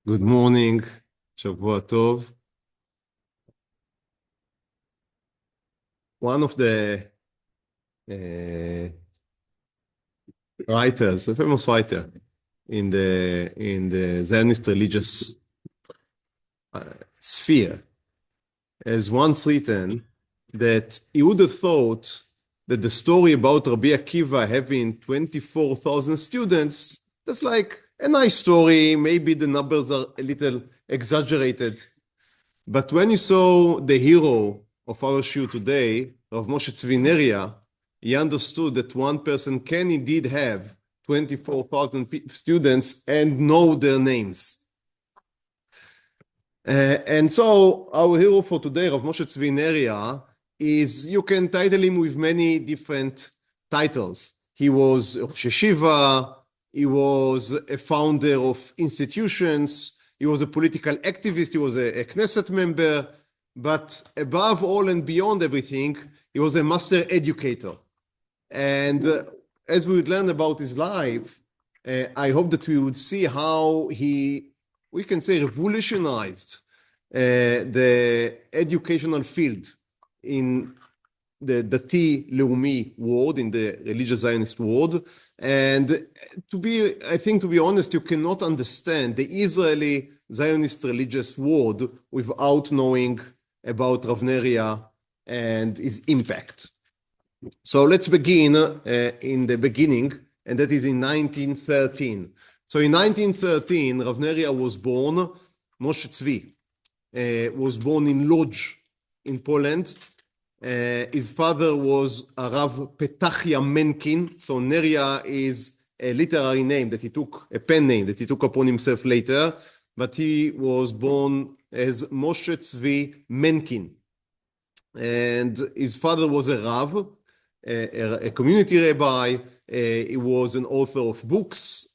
Good morning, Shavua Tov. One of the writers, a famous writer in the Zionist religious sphere, has once written that he would have thought that the story about Rabbi Akiva having 24,000 students, that's like a nice story. Maybe the numbers are a little exaggerated. But when he saw the hero of our show today, of Moshe-Zvi Neria, he understood that one person can indeed have 24,000 students and know their names. And so our hero for today, Rav Moshe-Zvi Neria, is, you can title him with many different titles. He was Rosh Yeshiva, he was a founder of institutions, he was a political activist, he was a Knesset member, but above all and beyond everything, he was a master educator. And as we would learn about his life, I hope that we would see how we can say, revolutionized the educational field in the Dati Leumi world, in the religious Zionist world. And to be honest, you cannot understand the Israeli Zionist religious world without knowing about Rav Neria and his impact. So let's begin in the beginning, and that is in 1913. So in 1913, Rav Neria was born. Moshe-Zvi was born in Lodz in Poland. His father was Rav Petachia Menkin. So Neria is a literary name that he took, a pen name that he took upon himself later, but he was born as Moshe-Zvi Menkin. And his father was a Rav, a community rabbi. He was an author of books,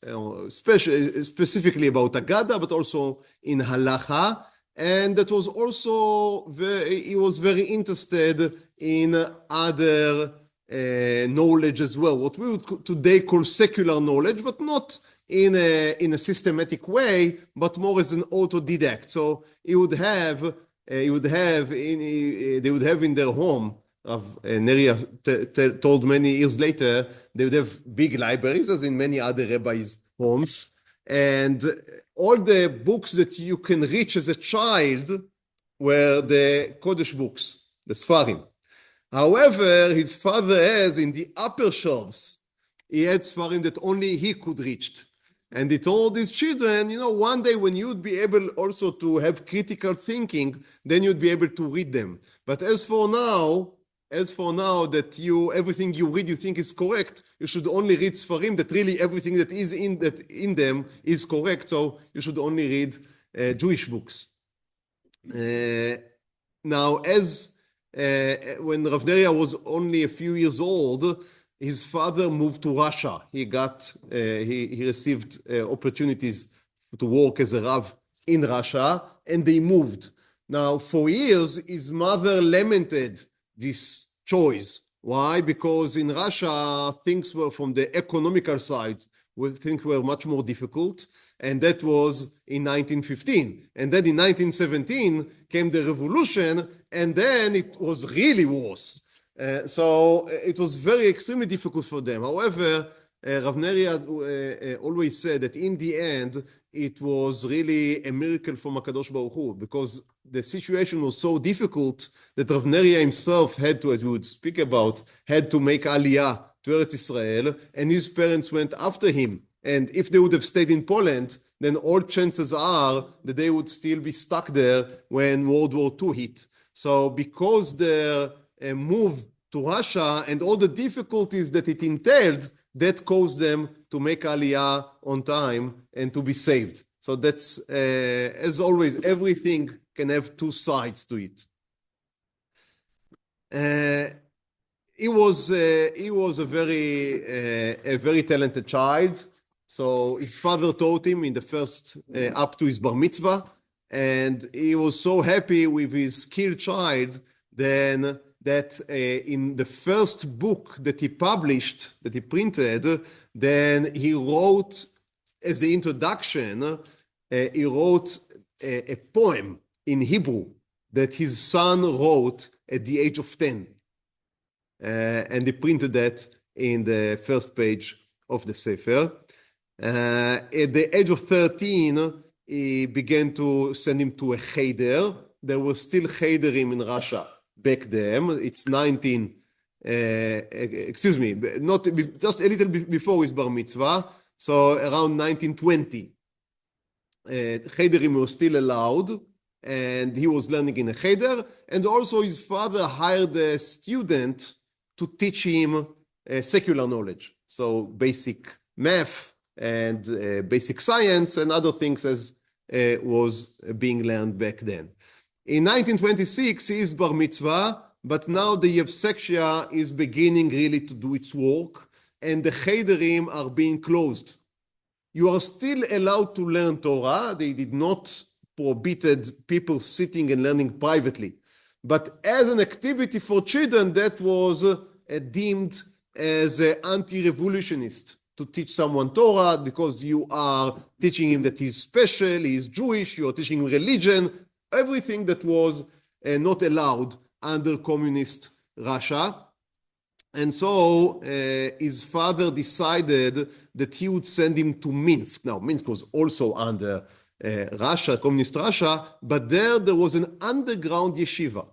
specifically about Agada, but also in Halacha. And that was also, he was very interested in other knowledge as well, what we would today call secular knowledge, but not in a systematic way, but more as an autodidact. So they would have in their home, Neria told many years later, they would have big libraries, as in many other rabbis' homes, and all the books that you can reach as a child were the Kodesh books, the Sfarim. However, his father has in the upper shelves, he had Sfarim that only he could reach. And he told his children, one day when you'd be able also to have critical thinking, then you'd be able to read them. But as for now that everything you read you think is correct, you should only read Sfarim, that really everything that is in them is correct. So you should only read Jewish books. Now, when Rav Neria was only a few years old, his father moved to Russia. He received opportunities to work as a Rav in Russia, and they moved. Now, for years, his mother lamented this choice. Why? Because in Russia, things were, from the economical side, things were much more difficult, and that was in 1915. And then in 1917 came the revolution, and then it was really worse. So it was very extremely difficult for them. However, Rav Neria always said that in the end, it was really a miracle from HaKadosh Baruch Hu, because the situation was so difficult that Rav Neria himself had to, as we would speak about, had to make Aliyah to Eretz Israel, and his parents went after him. And if they would have stayed in Poland, then all chances are that they would still be stuck there when World War II hit. So because their move to Russia and all the difficulties that it entailed, that caused them to make Aliyah on time and to be saved. So that's, as always, everything can have two sides to it. He was a very talented child. So his father taught him in the first, up to his bar mitzvah, and he was so happy with his skilled child then that in the first book that he published, that he printed, then he wrote as the introduction he wrote a poem in Hebrew that his son wrote at the age of 10. And he printed that in the first page of the Sefer. At the age of 13, he began to send him to a cheder. There were still chederim in Russia back then. It's 19, excuse me, not just a little bit before his bar mitzvah, so around 1920. Chederim were still allowed, and he was learning in a cheder, and also his father hired a student to teach him secular knowledge, so basic math and basic science and other things as was being learned back then. In 1926, he is bar mitzvah, but now the Yevsekshia is beginning really to do its work, and the chederim are being closed. You are still allowed to learn Torah. They did not prohibited people sitting and learning privately. But as an activity for children, that was deemed as anti-revolutionist to teach someone Torah, because you are teaching him that he's special, he's Jewish, you are teaching him religion, everything that was not allowed under communist Russia. And so his father decided that he would send him to Minsk. Now, Minsk was also under Russia, communist Russia, but there was an underground yeshiva.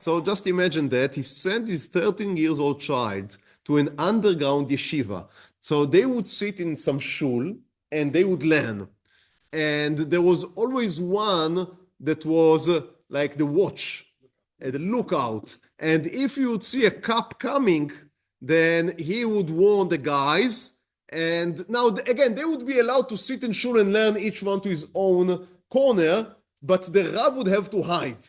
So just imagine that. He sent his 13-year-old child to an underground yeshiva. So they would sit in some shul and they would learn. And there was always one that was like the watch, the lookout. And if you would see a cop coming, then he would warn the guys. And now, again, they would be allowed to sit in shul and learn, each one to his own corner, but the Rav would have to hide.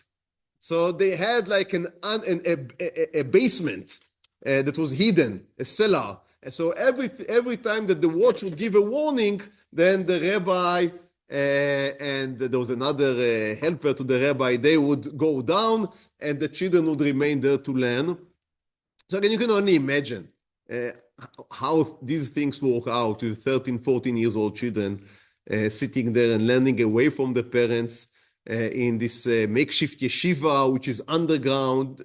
So they had like a basement that was hidden, a cellar. And so every time that the watch would give a warning, then the rabbi and there was another helper to the rabbi, they would go down and the children would remain there to learn. So again, you can only imagine how these things work out with 13, 14 years old children sitting there and learning away from the parents in this makeshift yeshiva, which is underground.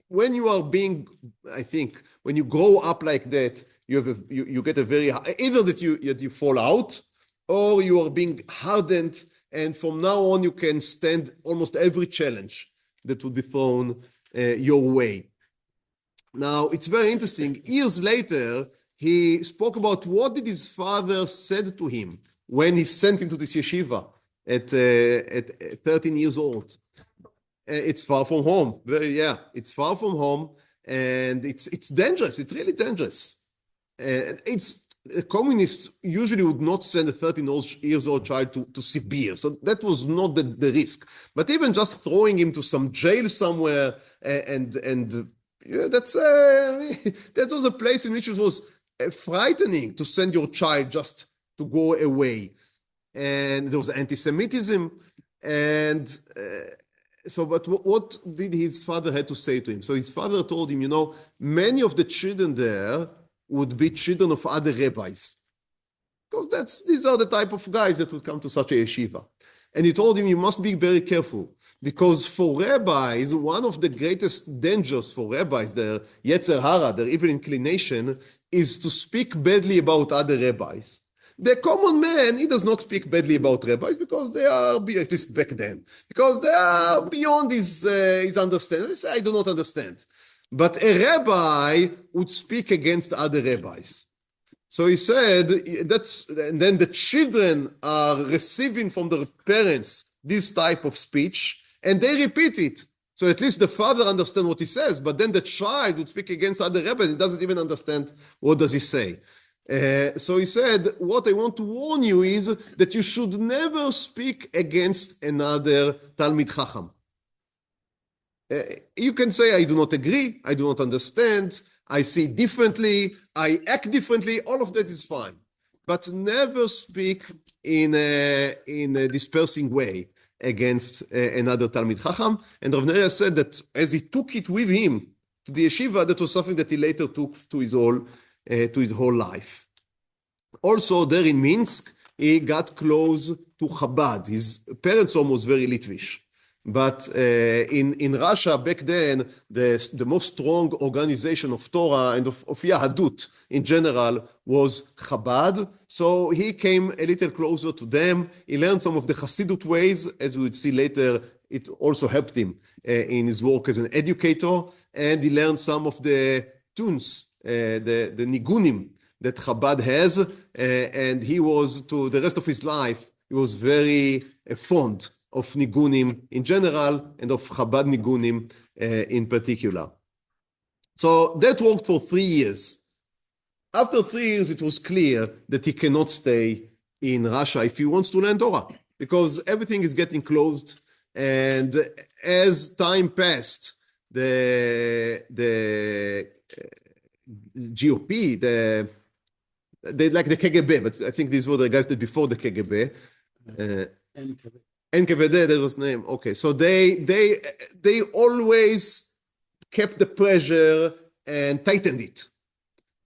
When you are being, I think, when you grow up like that, you get a very, either that you fall out, or you are being hardened, and from now on you can stand almost every challenge that would be thrown your way. Now, it's very interesting. Years later, he spoke about what did his father said to him when he sent him to this yeshiva at 13 years old. It's far from home. It's far from home, and it's dangerous. It's really dangerous. Communists usually would not send a 13-year-old child to Sibir, so that was not the risk. But even just throwing him to some jail somewhere, that was a place in which it was frightening to send your child just to go away. And there was anti-Semitism, and but what did his father have to say to him? So his father told him, many of the children there would be children of other rabbis, because these are the type of guys that would come to such a yeshiva. And he told him, you must be very careful, because for rabbis, one of the greatest dangers for rabbis, their yetzer hara, their evil inclination, is to speak badly about other rabbis. The common man, he does not speak badly about rabbis, because they are, at least back then, because they are beyond his understanding. He says, I do not understand. But a rabbi would speak against other rabbis. So he said, and then the children are receiving from their parents this type of speech, and they repeat it. So at least the father understands what he says, but then the child would speak against other rabbis, he doesn't even understand what does he say. So he said, what I want to warn you is that you should never speak against another Talmid Chacham. You can say, I do not agree, I do not understand, I see differently, I act differently, all of that is fine. But never speak in a dispersing way against another Talmid Chacham. And Rav Neria said that as he took it with him to the yeshiva, that was something that he later took to his whole life. Also there in Minsk, he got close to Chabad. His parents almost very Litvish. But in Russia back then, the most strong organization of Torah and of Yahadut in general was Chabad. So he came a little closer to them. He learned some of the Hasidut ways, as we would see later. It also helped him in his work as an educator. And he learned some of the tunes, the nigunim that Chabad has. And he was, to the rest of his life, he was very fond of nigunim in general and of Chabad nigunim in particular. So that worked for 3 years. After 3 years, it was clear that he cannot stay in Russia if he wants to learn Torah, because everything is getting closed. And as time passed, the GOP, they like the KGB, but I think these were the guys that before the KGB. NKVD, that was the name. Okay, so they always kept the pressure and tightened it.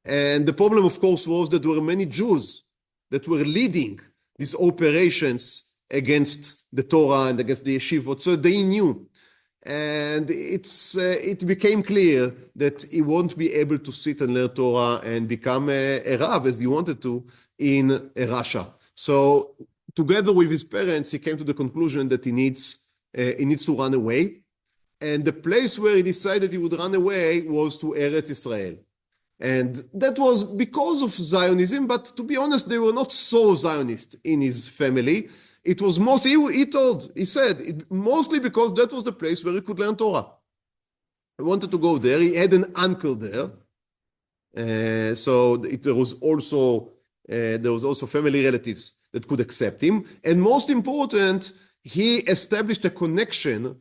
And the problem, of course, was that there were many Jews that were leading these operations against the Torah and against the yeshivot. So they knew. And it became clear that he won't be able to sit and learn Torah and become a Rav as he wanted to in Russia. So together with his parents, he came to the conclusion that he needs to run away. And the place where he decided he would run away was to Eretz Israel. And that was because of Zionism, but to be honest, they were not so Zionist in his family. It was mostly, he said, mostly because that was the place where he could learn Torah. He wanted to go there. He had an uncle there. So there was also family relatives that could accept him. And most important, he established a connection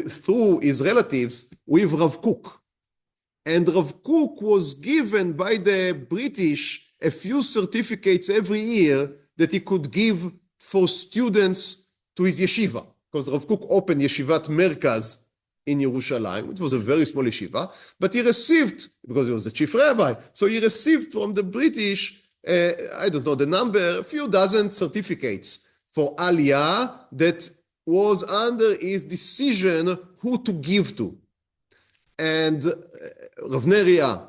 through his relatives with Rav Kook. And Rav Kook was given by the British a few certificates every year that he could give for students to his yeshiva. Because Rav Kook opened Yeshivat Merkaz in Yerushalayim, which was a very small yeshiva, but he received, because he was the chief rabbi, so he received from the British, I don't know the number, a few dozen certificates for Aliyah that was under his decision who to give to. And Rav Neria,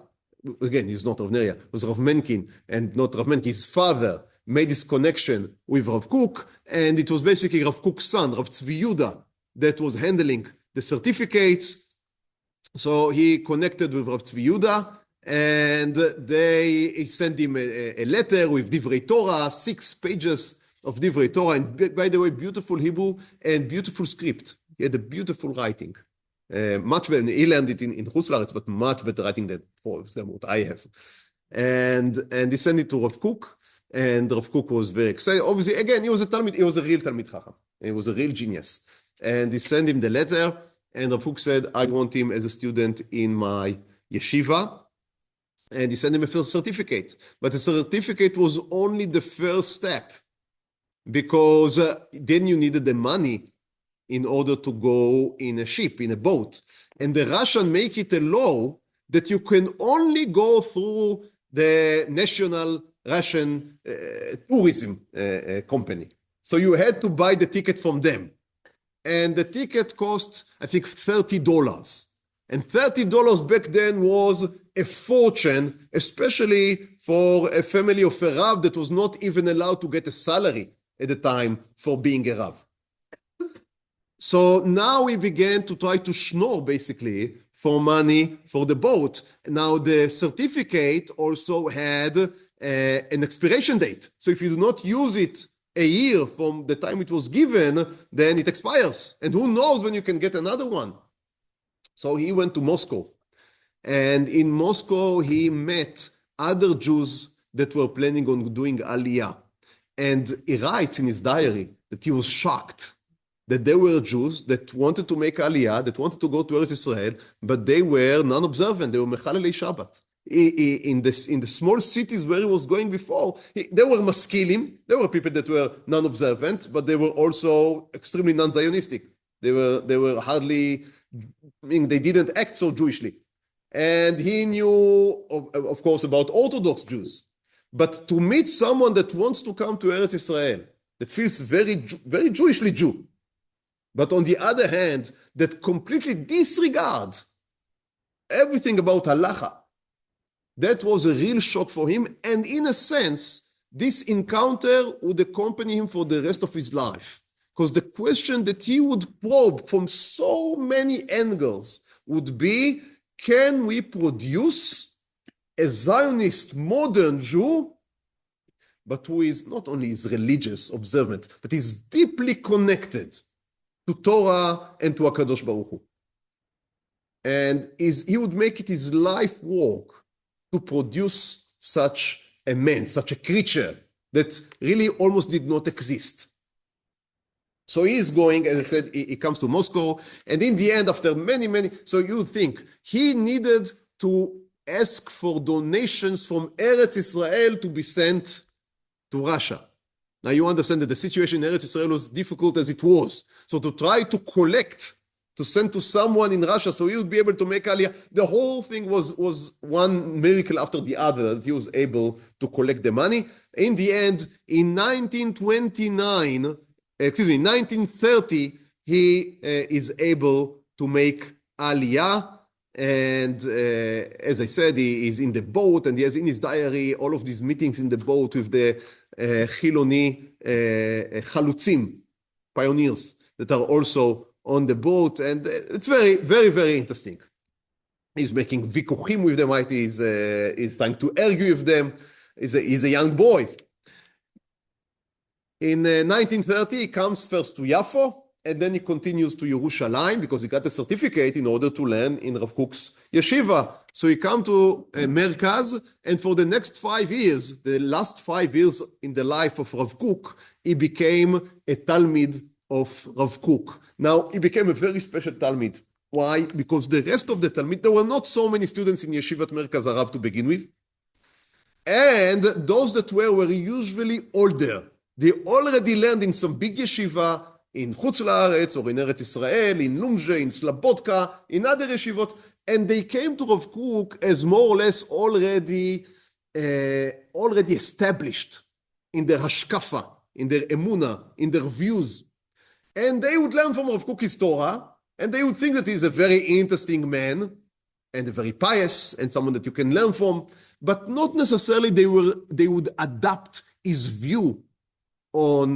again, he's not Rav Neria, it was Rav Menkin, and not Rav Menkin, his father made this connection with Rav Kook, and it was basically Rav Kook's son, Rav Tzvi Yehuda, that was handling the certificates. So he connected with Rav Tzvi Yehuda, and he sent him a letter with Divrei Torah, 6 pages of Divrei Torah, and by the way, beautiful Hebrew and beautiful script. He had a beautiful writing. Much better, he learned it in Chutz La'aretz, but much better writing than for example what I have. And he sent it to Rav Kook, and Rav Kook was very excited. Obviously, again, he was a real Talmid Chacham. He was a real genius. And he sent him the letter, and Rav Kook said, I want him as a student in my yeshiva. And he sent him a first certificate. But the certificate was only the first step, because then you needed the money in order to go in a ship, in a boat. And the Russian make it a law that you can only go through the national Russian tourism company. So you had to buy the ticket from them. And the ticket cost, I think, $30. And $30 back then was a fortune, especially for a family of a Rav that was not even allowed to get a salary at the time for being a Rav. So now we began to try to schnorr, basically, for money for the boat. Now the certificate also had an expiration date. So if you do not use it a year from the time it was given, then it expires. And who knows when you can get another one. So he went to Moscow. And in Moscow, he met other Jews that were planning on doing Aliyah. And he writes in his diary that he was shocked that there were Jews that wanted to make Aliyah, that wanted to go to Eretz Israel, but they were non-observant. They were Mechalelei Shabbat. In the small cities where he was going before, there were maskilim, there were people that were non-observant, but they were also extremely non-Zionistic. They were hardly, I mean, they didn't act so Jewishly. And he knew, of course, about Orthodox Jews. But to meet someone that wants to come to Eretz Israel, that feels very Jewishly Jew, but on the other hand, that completely disregard everything about halacha. That was a real shock for him, and in a sense, this encounter would accompany him for the rest of his life, because the question that he would probe from so many angles would be, can we produce a Zionist modern Jew, but who is not only is religious, observant, but is deeply connected to Torah and to HaKadosh Baruch Hu. And he would make it his life work to produce such a man, such a creature that really almost did not exist. So he is going, as I said, he comes to Moscow, and in the end, after many, so you think he needed to ask for donations from Eretz Israel to be sent to Russia. Now you understand that the situation in Eretz Israel was difficult as it was. So to try to collect, to send to someone in Russia so he would be able to make Aliyah, the whole thing was one miracle after the other that he was able to collect the money. In the end, in 1930, he is able to make Aliyah. And as I said, he is in the boat, and he has in his diary all of these meetings in the boat with the Chiloni Chalutzim, pioneers that are also on the boat. And it's very interesting. He's making vikuchim with them, right? He's trying to argue with them. He's a young boy. In 1930, he comes first to Yafo, and then he continues to Yerushalayim because he got a certificate in order to learn in Rav Kook's yeshiva. So he come to Merkaz, and for the next 5 years, the last 5 years in the life of Rav Kook, he became a Talmid of Rav Kook. Now, he became a very special Talmid. Why? Because the rest of the Talmid, there were not so many students in Yeshivat Merkaz Arav to begin with, and those that were usually older. They already learned in some big yeshiva, in Chutz La'aretz or in Eretz Israel, in Lumzhe, in Slobodka, in other yeshivot, and they came to Rav Kook as more or less already established in their hashkafa, in their emuna, in their views. And they would learn from Rav Kook his Torah, and they would think that he's a very interesting man, and very pious, and someone that you can learn from, but not necessarily they would adapt his view on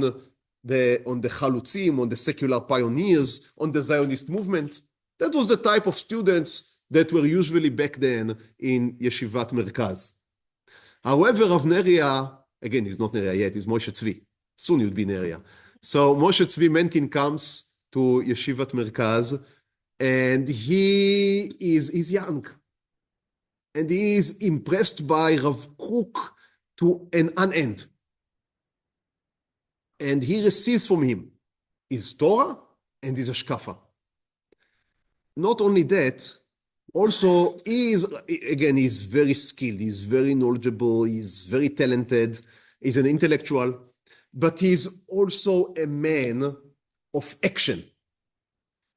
the Chalutzim, on the secular pioneers, on the Zionist movement. That was the type of students that were usually back then in Yeshivat Merkaz. However, Rav Neria, again, he's not Neria yet, he's Moshe-Zvi. Soon he would be Neria. So Moshe-Zvi Menkin comes to Yeshivat Merkaz, and he is young. And he is impressed by Rav Kook to an end. And he receives from him his Torah and his Hashkafa. Not only that, also he's very skilled, he's very knowledgeable, he's very talented, he's an intellectual, but he's also a man of action.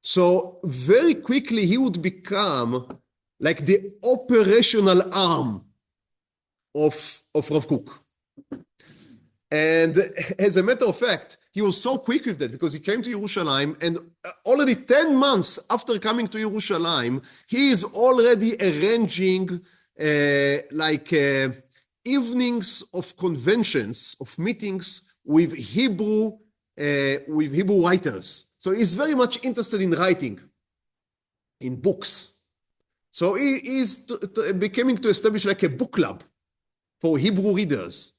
So very quickly he would become like the operational arm of Rav Kook. And as a matter of fact, he was so quick with that because he came to Yerushalayim, and already 10 months after coming to Yerushalayim, he is already arranging evenings of conventions, of meetings with Hebrew writers. So he's very much interested in writing, in books. So he is becoming to establish like a book club for Hebrew readers.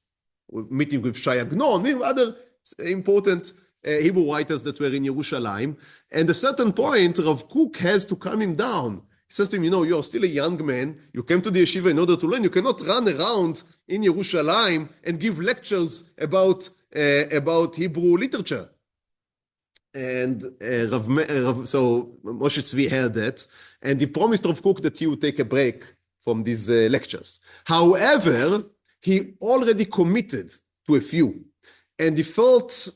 Meeting with Shai Agnon, with other important Hebrew writers that were in Yerushalayim. And at a certain point, Rav Kook has to calm him down. He says to him, you're still a young man. You came to the yeshiva in order to learn. You cannot run around in Yerushalayim and give lectures about Hebrew literature. And so Moshe-Zvi heard that, and he promised Rav Kook that he would take a break from these lectures. However, he already committed to a few, and he felt,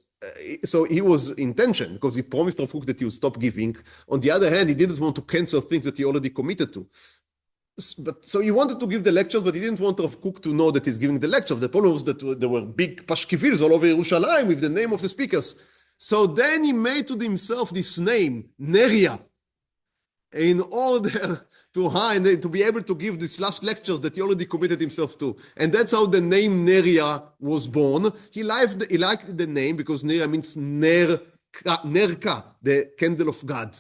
so he was in tension because he promised Rav Kook that he would stop giving. On the other hand, he didn't want to cancel things that he already committed to. so he wanted to give the lectures, but he didn't want Rav Kook to know that he's giving the lecture. The problem was that there were big pashkivils all over Yerushalayim with the name of the speakers. So then he made to himself this name, Neria, in order to be able to give these last lectures that he already committed himself to. And that's how the name Neria was born. He liked the name because Neria means Nerka, the candle of God.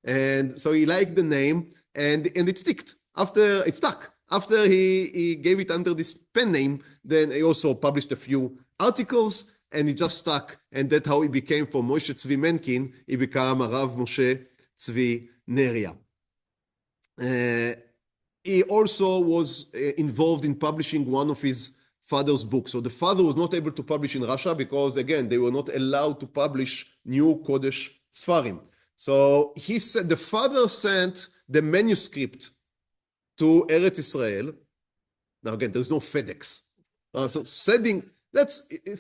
And so he liked the name, and it stuck. After he gave it under this pen name, then he also published a few articles, and it just stuck. And that's how he became, from Moshe-Zvi Menkin, he became Rav Moshe-Zvi Neria. He also was involved in publishing one of his father's books. So the father was not able to publish in Russia because, again, they were not allowed to publish new Kodesh Sfarim. So he said the father sent the manuscript to Eretz Israel. Now, again, there's no FedEx.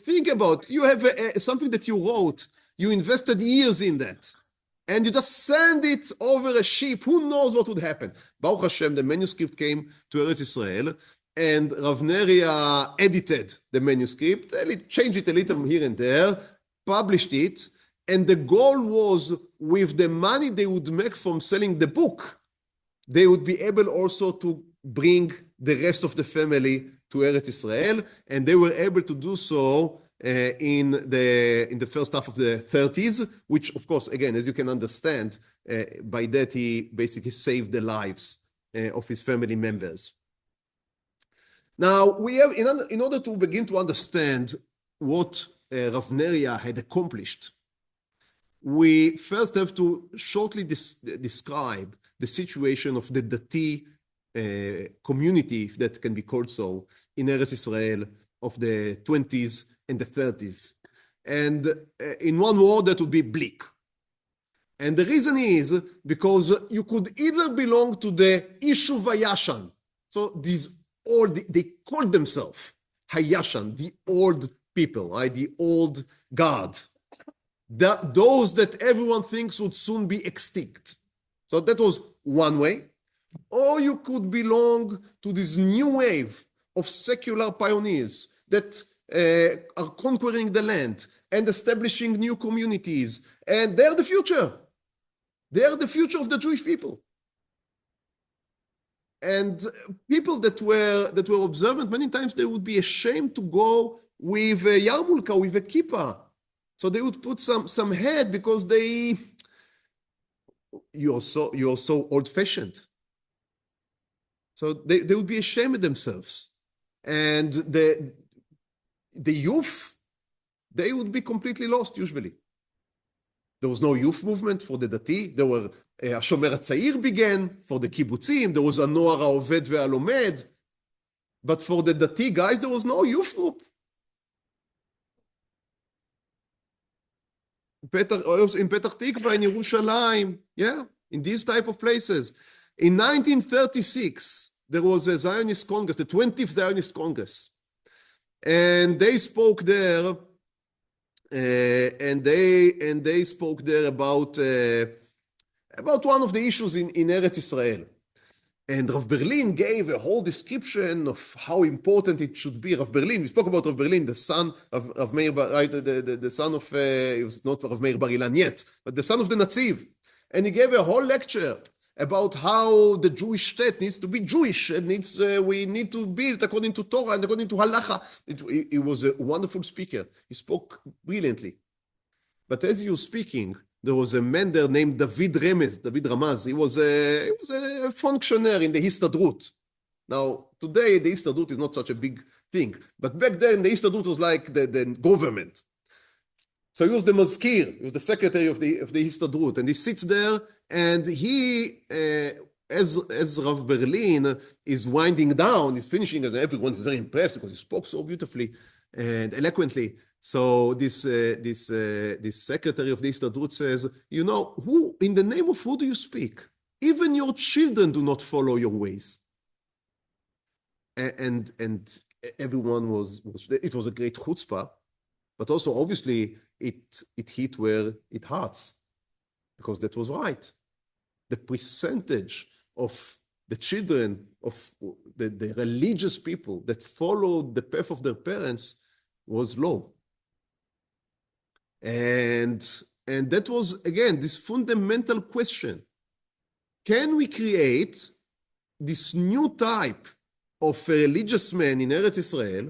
Think about, you have something that you wrote, you invested years in that, and you just send it over a ship. Who knows what would happen? Baruch Hashem, the manuscript came to Eretz Israel, and Rav Neria edited the manuscript, changed it a little here and there, published it, and the goal was, with the money they would make from selling the book, they would be able also to bring the rest of the family to Eretz Israel, and they were able to do so in the first half of the 30s, which, of course, again, as you can understand, by that he basically saved the lives of his family members. Now, we have, in order to begin to understand what Rav Neria had accomplished, we first have to shortly describe the situation of the Dati community, if that can be called so, in Eretz Israel of the 20s and the 30s. And in one word, that would be bleak. And the reason is because you could either belong to the Ishuv Hayashan. So they called themselves Hayashan, the old people, right? The old guard. Those that everyone thinks would soon be extinct. So that was one way. Or you could belong to this new wave of secular pioneers that are conquering the land and establishing new communities. And they're the future. They are the future of the Jewish people. And people that were observant, many times they would be ashamed to go with a yarmulke, with a kippah. So they would put some head because you're so old-fashioned. So they would be ashamed of themselves. And the youth, they would be completely lost usually. There was no youth movement for the Dati. There were, HaShomer HaTzair began for the kibbutzim. There was HaNoar HaOved VeHaLomed. But for the Dati guys, there was no youth group. In Petach Tikva, in Yerushalayim, in these type of places. In 1936, there was a Zionist Congress, the 20th Zionist Congress. And they spoke there, about one of the issues in Eretz Israel. And Rav Berlin gave a whole description of how important it should be. Rav Berlin, we spoke about Rav Berlin, the son of Rav Meir, right? The son of, it was not Rav Meir Bar Ilan yet, but the son of the Natziv. And he gave a whole lecture about how the Jewish state needs to be Jewish and we need to build according to Torah and according to Halacha. He was a wonderful speaker. He spoke brilliantly. But as he was speaking, there was a man there named David Ramaz. He was a functionary in the Histadrut. Now, today, the Histadrut is not such a big thing. But back then, the Histadrut was like the government. So he was the Mazkir. He was the secretary of the Histadrut. And he sits there, and he, as Rav Berlin is winding down, he's finishing, and everyone is very impressed because he spoke so beautifully and eloquently. So this secretary of the Histadrut says, you know, in the name of who do you speak? Even your children do not follow your ways. And everyone it was a great chutzpah, but also obviously it hit where it hurts, because that was right. The percentage of the the children of the religious people that followed the path of their parents was low. And that was, again, this fundamental question. Can we create this new type of a religious man in Eretz Israel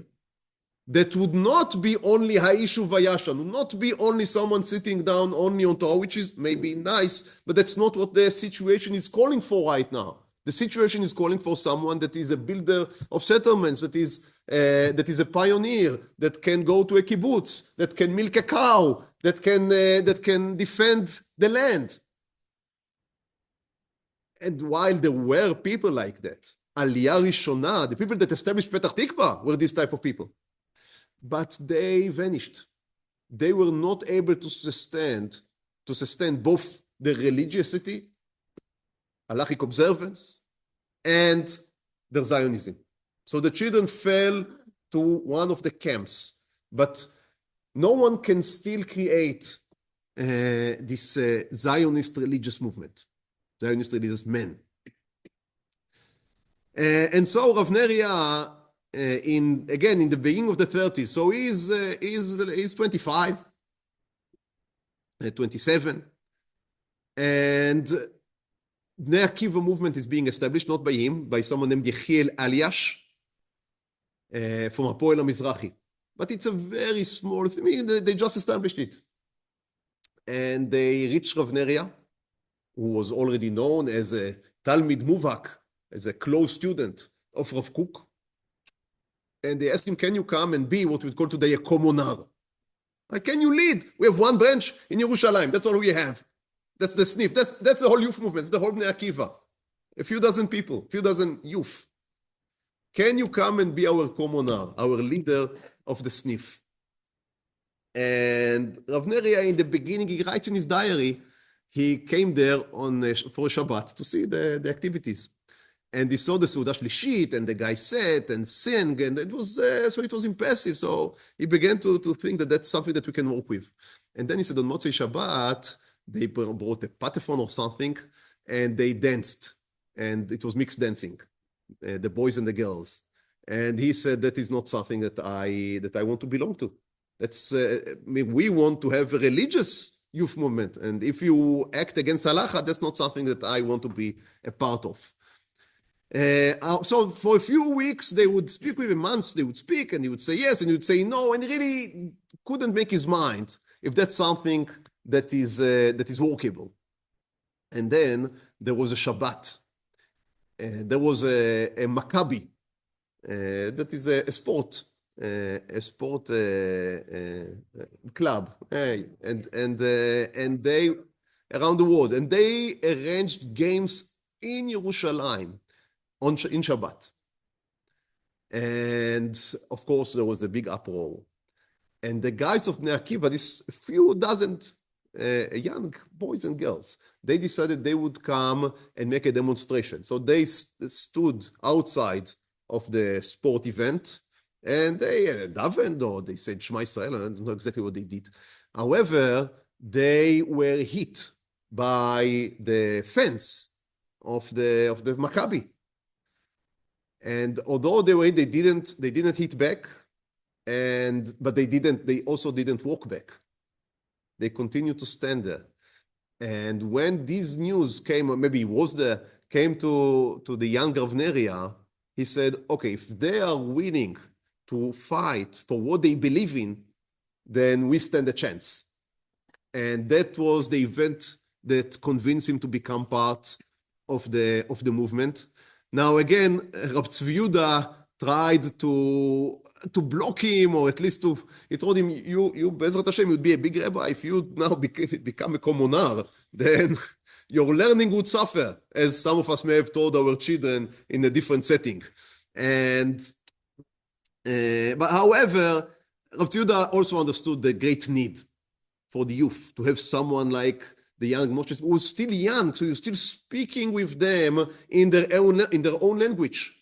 that would not be only Ha'ishu Vayashan, would not be only someone sitting down only on Torah, which is maybe nice, but that's not what the situation is calling for right now. The situation is calling for someone that is a builder of settlements, that is a pioneer, that can go to a kibbutz, that can milk a cow, that can defend the land. And while there were people like that, Aliyah Rishona, the people that established Petach Tikva were this type of people. But they vanished. They were not able to sustain both the religiosity, halachic observance, and their Zionism. So the children fell to one of the camps. But no one can still create this Zionist religious movement, Zionist religious men. And so Rav Neria, in the beginning of the 30s, so he's 25, 27, and Bnei Akiva movement is being established, not by him, by someone named Yechiel Aliash from Hapoel HaMizrahi. But it's a very small thing. They just established it. And they reached Rav Neria, who was already known as a Talmid Muvak, as a close student of Rav Kook. And they asked him, can you come and be what we call today a commoner? Can you lead? We have one branch in Yerushalayim. That's all we have. That's the SNIF. That's the whole youth movement. It's the whole Bnei Akiva. A few dozen people, a few dozen youth. Can you come and be our commoner, our leader of the SNIF? And Rav Neria, in the beginning, he writes in his diary, he came there for Shabbat to see the activities. And he saw the Seudah Shlishit, and the guy sat and sang, and it was impressive. So he began to think that that's something that we can work with. And then he said on Motzei Shabbat, they brought a patephone or something, and they danced. And it was mixed dancing, the boys and the girls. And he said, that is not something that I want to belong to. We want to have a religious youth movement. And if you act against halacha, that's not something that I want to be a part of. So for a few weeks, they would speak with him, months, they would speak, and he would say yes, and he would say no, and he really couldn't make his mind if that's something that is workable. And then there was a Shabbat. There was a Maccabi, that is a sport club, and they around the world, and they arranged games in Yerushalayim in Shabbat. And of course, there was a big uproar. And the guys of Bnei Akiva, this few dozen young boys and girls, they decided they would come and make a demonstration. So they stood outside of the sport event, and they davened, or they said Shema Yisrael. I don't know exactly what they did. However, they were hit by the fence of the Maccabi. And although they didn't hit back, but they also didn't walk back. They continued to stand there. And when this news came, or maybe came to the young Rav Neria, he said, okay, if they are willing to fight for what they believe in, then we stand a chance. And that was the event that convinced him to become part of the movement. Now again, Rav Tzvi Yehuda tried to block him, or at least he told him, you Bezrat Hashem, you'd be a big rabbi. If you now become a commoner, then your learning would suffer, as some of us may have told our children in a different setting. But however, Rav Tzvi Yehuda also understood the great need for the youth to have someone like the young Moshe, who was still young, so you're still speaking with them in their own language,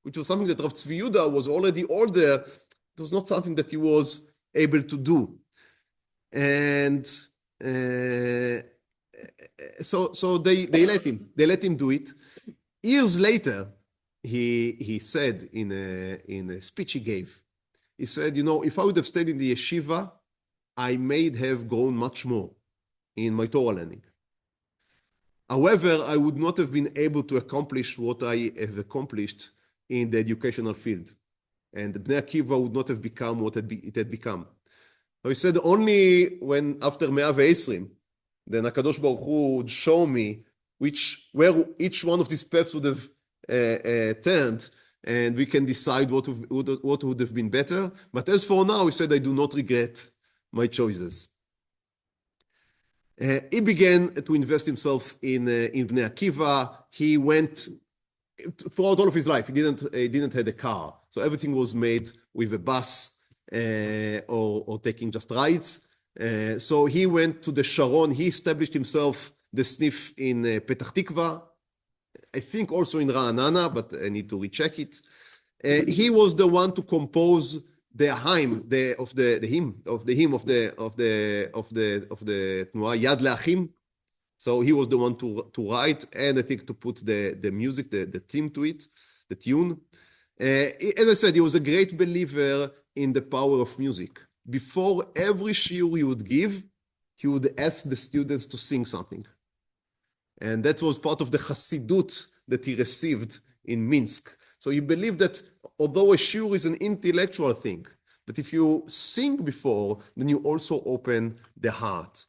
which was something that Rav Tzvi Yehuda was already older. It was not something that he was able to do. And so they let him do it. Years later, he said in a speech he gave, he said, if I would have stayed in the yeshiva, I may have grown much more in my Torah learning. However, I would not have been able to accomplish what I have accomplished in the educational field. And Bnei Akiva would not have become what it had become. So he said, only when after 120, then HaKadosh Baruch Hu would show me where each one of these paths would have turned, and we can decide what would have been better. But as for now, he said, I do not regret my choices. He began to invest himself in Bnei Akiva. He went throughout all of his life. He didn't have a car, so everything was made with a bus or taking just rides. So he went to the Sharon. He established himself the sniff in Petach Tikva. I think also in Ra'anana, but I need to recheck it. He was the one to compose the hymn of the Tnuah Yad Le'achim. So he was the one to write, and I think to put the music, the theme to it, the tune. As I said, he was a great believer in the power of music. Before every shiur he would give, he would ask the students to sing something. And that was part of the Chassidut that he received in Minsk. So he believed that although a shiur is an intellectual thing, that if you sing before, then you also open the heart.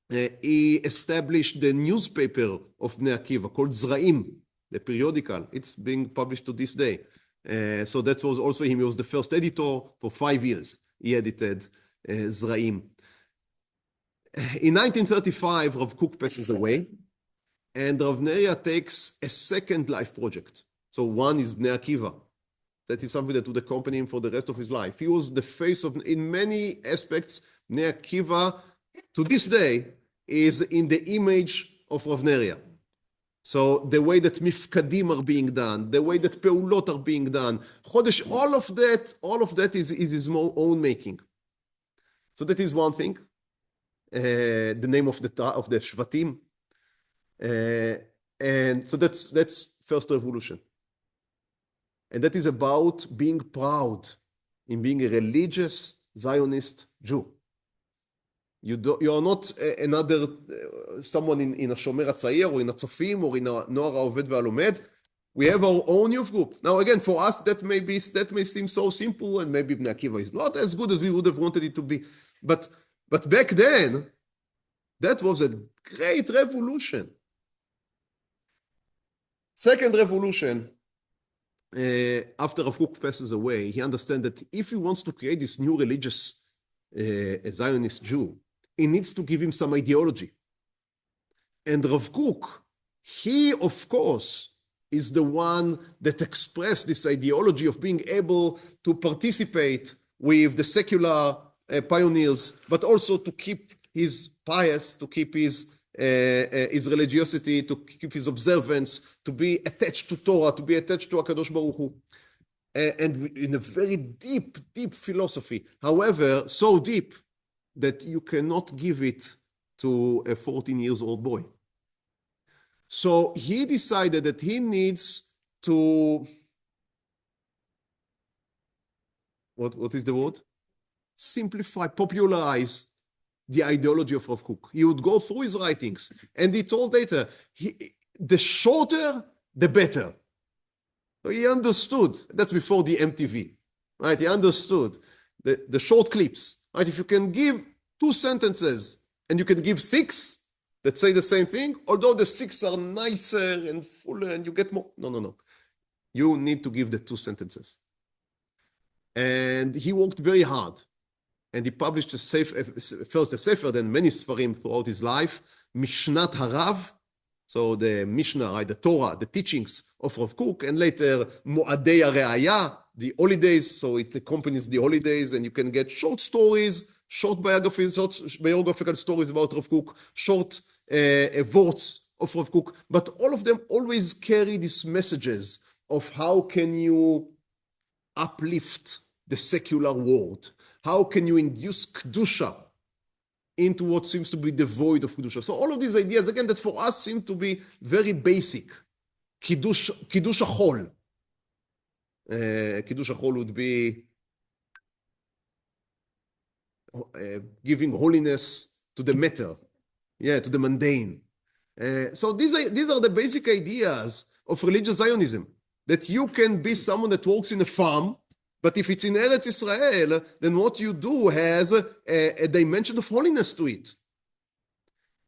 He established the newspaper of Bnei Akiva called Zraim, the periodical. It's being published to this day. So that was also him. He was the first editor for 5 years. He edited Zraim. In 1935, Rav Kook passes away, and Rav Neria takes a second life project. So one is Bnei Akiva. That is something that would accompany him for the rest of his life. He was the face of, in many aspects, Bnei Akiva, to this day, is in the image of Rav Neria. So the way that mifkadim are being done, the way that peulot are being done, chodesh, all of that is his own making. So that is one thing. The name of the Shvatim. And so that's first revolution. And that is about being proud in being a religious Zionist Jew. You are not another someone in a Shomer HaTzair or in a Tzofim or in a Noar HaOved VeHaLomed. We have our own youth group. Now again, for us that may seem so simple, and maybe Bnei Akiva is not as good as we would have wanted it to be. But back then, that was a great revolution. Second revolution, after Rav Kook passes away, he understands that if he wants to create this new religious Zionist Jew, he needs to give him some ideology. And Rav Kook, he, of course, is the one that expressed this ideology of being able to participate with the secular pioneers, but also to keep his pious, to keep his religiosity, to keep his observance, to be attached to Torah, to be attached to HaKadosh Baruch Hu. And in a very deep, deep philosophy. However, so deep that you cannot give it to a 14-year-old boy. So he decided that he needs to, what is the word? Simplify, popularize the ideology of Rav Kook. He would go through his writings, and he told later, the shorter, the better. So he understood, that's before the MTV, right? He understood the short clips, right? If you can give 2 sentences and you can give 6 that say the same thing, although the 6 are nicer and fuller and you get more. No. You need to give the 2 sentences. And he worked very hard. And he published first a sefer, then many sefarim throughout his life, Mishnat Harav, so the Mishnah, right, the Torah, the teachings of Rav Kook, and later Mo'adei HaRe'aya, the holidays, so it accompanies the holidays, and you can get short stories, short biographies, short biographical stories about Rav Kook, short words of Rav Kook, but all of them always carry these messages of how can you uplift the secular world, how can you induce Kedusha into what seems to be devoid of Kedusha. So all of these ideas, again, that for us seem to be very basic. Kiddush HaChol. Kiddush HaChol would be giving holiness to the matter, to the mundane. So these are the basic ideas of religious Zionism, that you can be someone that works in a farm, but if it's in Eretz Israel, then what you do has a dimension of holiness to it.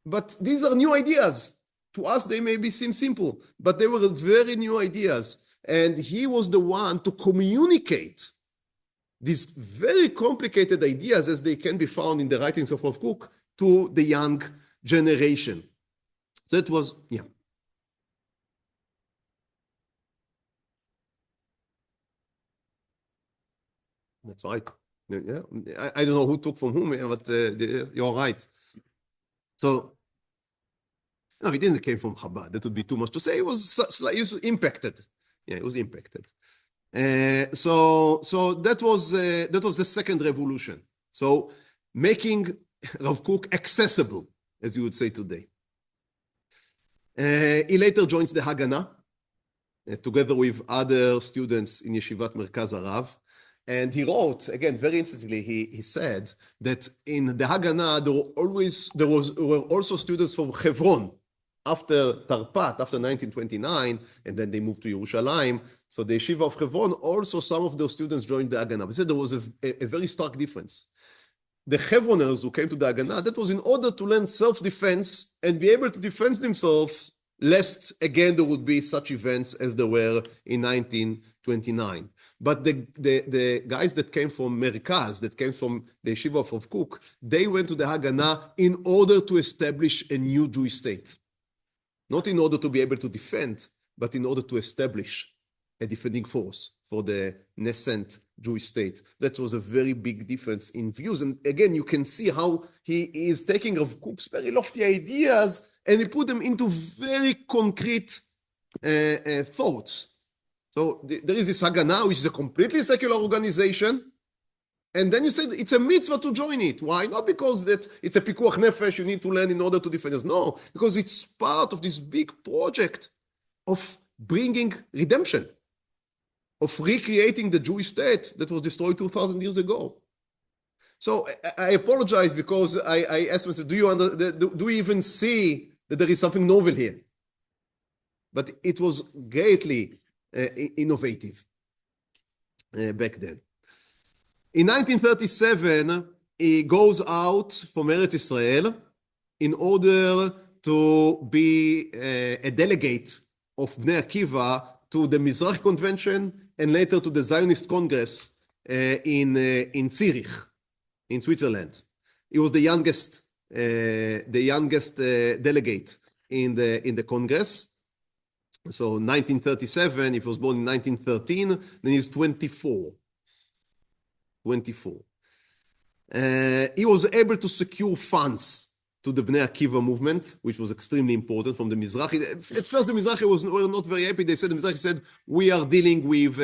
But these are new ideas. To us, they maybe seem simple, but they were very new ideas. And he was the one to communicate these very complicated ideas, as they can be found in the writings of Rav Kook, to the young generation. So it was, That's right. Yeah, I don't know who took from whom, but you're right. So, no, it didn't came from Chabad. That would be too much to say. It was impacted. Yeah, it was impacted. So that was the second revolution. So making Rav Kook accessible, as you would say today. He later joins the Haganah, together with other students in Yeshivat Merkaz Harav. And he wrote, again, very interestingly, he said that in the Haganah, were also students from Hebron after Tarpat, after 1929, and then they moved to Yerushalayim. So the Yeshiva of Hebron, also some of those students joined the Haganah. He said there was a very stark difference. The Hebroners who came to the Haganah, that was in order to learn self-defense and be able to defend themselves, lest again there would be such events as there were in 1929. But the guys that came from Merkaz, that came from the Yeshiva of Rav Kook, they went to the Haganah in order to establish a new Jewish state. Not in order to be able to defend, but in order to establish a defending force for the nascent Jewish state. That was a very big difference in views. And again, you can see how he is taking Rav Kook's very lofty ideas and he put them into very concrete thoughts. So there is this Haganah, which is a completely secular organization. And then you said it's a mitzvah to join it. Why? Not because that it's a pikuach nefesh you need to learn in order to defend us. No, because it's part of this big project of bringing redemption, of recreating the Jewish state that was destroyed 2,000 years ago. So I apologize because I asked myself, do we even see that there is something novel here? But it was greatly innovative back then. In 1937, he goes out from Eretz Israel in order to be a delegate of Bnei Akiva to the Mizrahi Convention and later to the Zionist Congress in Zurich, in Switzerland. He was the youngest delegate in the Congress. So 1937, if he was born in 1913, then he's 24. He was able to secure funds to the Bnei Akiva movement, which was extremely important from the Mizrahi. At first, the Mizrahi were not very happy. The Mizrahi said, we are dealing with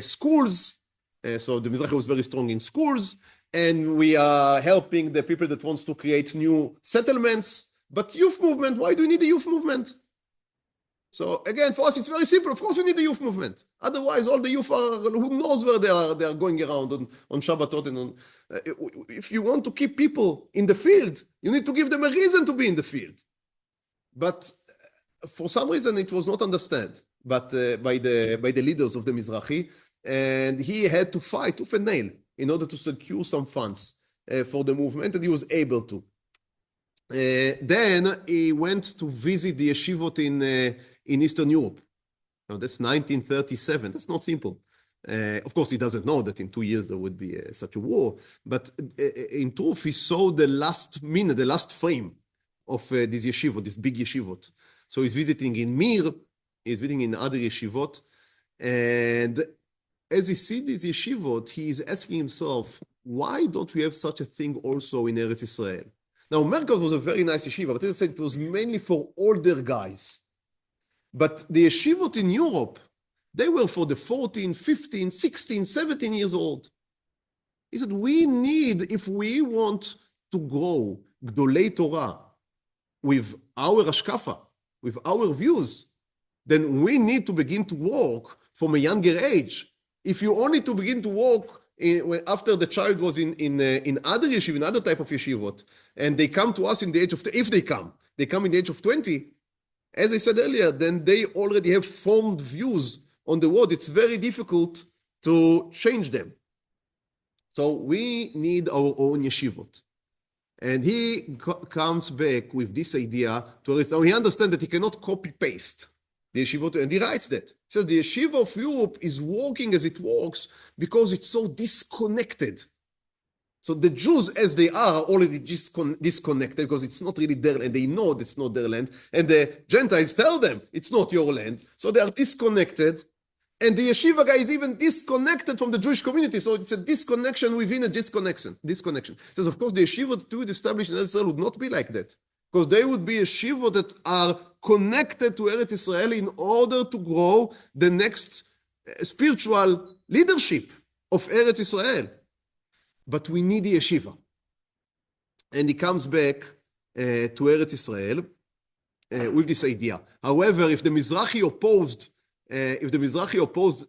schools. So the Mizrahi was very strong in schools, and we are helping the people that wants to create new settlements. But youth movement, why do you need a youth movement? So again, for us, it's very simple. Of course, you need the youth movement. Otherwise, all the youth who knows where they are going around on Shabbatot. And if you want to keep people in the field, you need to give them a reason to be in the field. But for some reason, it was not understood by the leaders of the Mizrahi. And he had to fight tooth and nail in order to secure some funds for the movement, and he was able to. Then he went to visit the yeshivot in Eastern Europe. Now, that's 1937. That's not simple. Of course, he doesn't know that in 2 years there would be such a war. But in truth, he saw the last minute, the last frame of this yeshivot, this big yeshivot. So he's visiting in Mir, he's visiting in other yeshivot. And as he sees this yeshivot, he is asking himself, why don't we have such a thing also in Eretz Israel? Now, Merkaz was a very nice yeshiva, but as I said, it was mainly for older guys. But the yeshivot in Europe, they were for the 14, 15, 16, 17 years old. He said, we need, if we want to grow Gdolei Torah with our Hashkafa, with our views, then we need to begin to work from a younger age. If you only to begin to work after the child was in other yeshiva, in other type of yeshivot, and they come to us in the age of, if they come in the age of 20, as I said earlier, then they already have formed views on the world. It's very difficult to change them. So we need our own yeshivot. And he comes back with this idea to now he understands that he cannot copy-paste the yeshivot, and he writes that. He says the yeshiva of Europe is working as it works because it's so disconnected. So the Jews, as they are already disconnected because it's not really their land. They know it's not their land. And the Gentiles tell them it's not your land. So they are disconnected. And the yeshiva guy is even disconnected from the Jewish community. So it's a disconnection within a disconnection. Says, of course, the yeshiva that would establish in Israel would not be like that. Because they would be yeshiva that are connected to Eretz Israel in order to grow the next spiritual leadership of Eretz Israel. But we need the yeshiva. And he comes back to Eretz Israel with this idea. However, if the Mizrahi opposed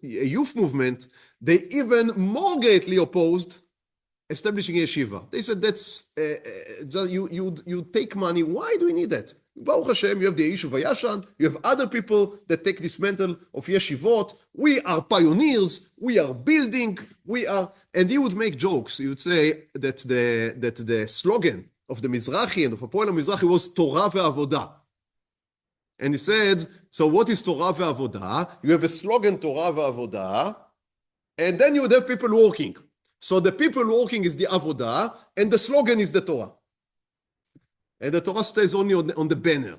a youth movement, they even more greatly opposed establishing a yeshiva. They said, that's, you take money. Why do we need that? Baruch Hashem, you have the Yeshiva Yashan, you have other people that take this mantle of yeshivot. We are pioneers, we are building, and he would make jokes. He would say that the slogan of the Mizrahi and of Hapoel Mizrahi was Torah ve'avodah. And he said, so what is Torah ve'avodah? You have a slogan, Torah ve'avodah, and then you would have people working. So the people working is the avodah, and the slogan is the Torah. And the Torah stays only on the banner.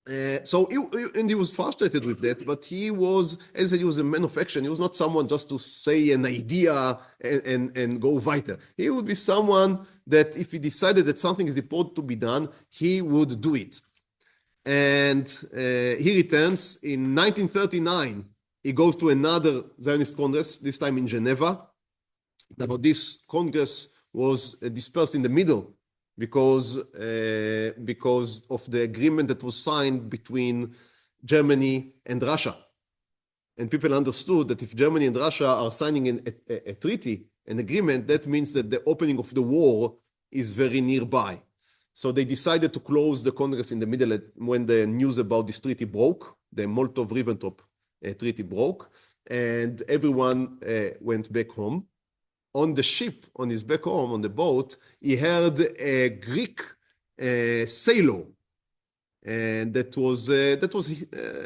He was frustrated with that, but he was, as I said, he was a man of action. He was not someone just to say an idea and go weiter. He would be someone that if he decided that something is important to be done, he would do it. And he returns in 1939. He goes to another Zionist Congress, this time in Geneva. Now, this Congress was dispersed in the middle because of the agreement that was signed between Germany and Russia. And people understood that if Germany and Russia are signing a treaty, an agreement, that means that the opening of the war is very nearby. So they decided to close the Congress in the middle when the news about this treaty broke, the Molotov-Ribbentrop treaty broke, and everyone went back home. On the ship, on his back home, on the boat, he heard a Greek sailor, and that was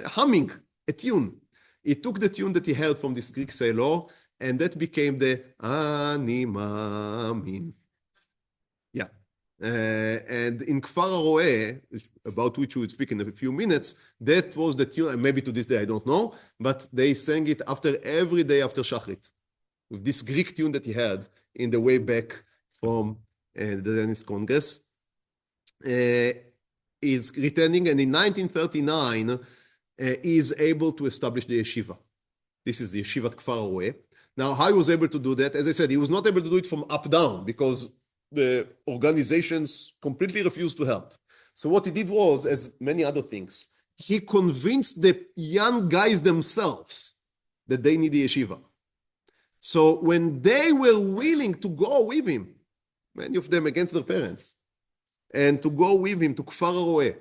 humming a tune. He took the tune that he heard from this Greek sailor, and that became the Ani Mamin. Yeah. And in Kfar HaRoeh, about which we would speak in a few minutes, that was the tune, and maybe to this day, I don't know, but they sang it every day after Shachrit, with this Greek tune that he had in the way back from the Zionist Congress. Is returning, and in 1939, is able to establish the yeshiva. This is the yeshivat Kfar HaRoeh. Now, how he was able to do that? As I said, he was not able to do it from up down because the organizations completely refused to help. So what he did was, as many other things, he convinced the young guys themselves that they need the yeshiva. So when they were willing to go with him, many of them against their parents, and to go with him to Kfar HaRoeh,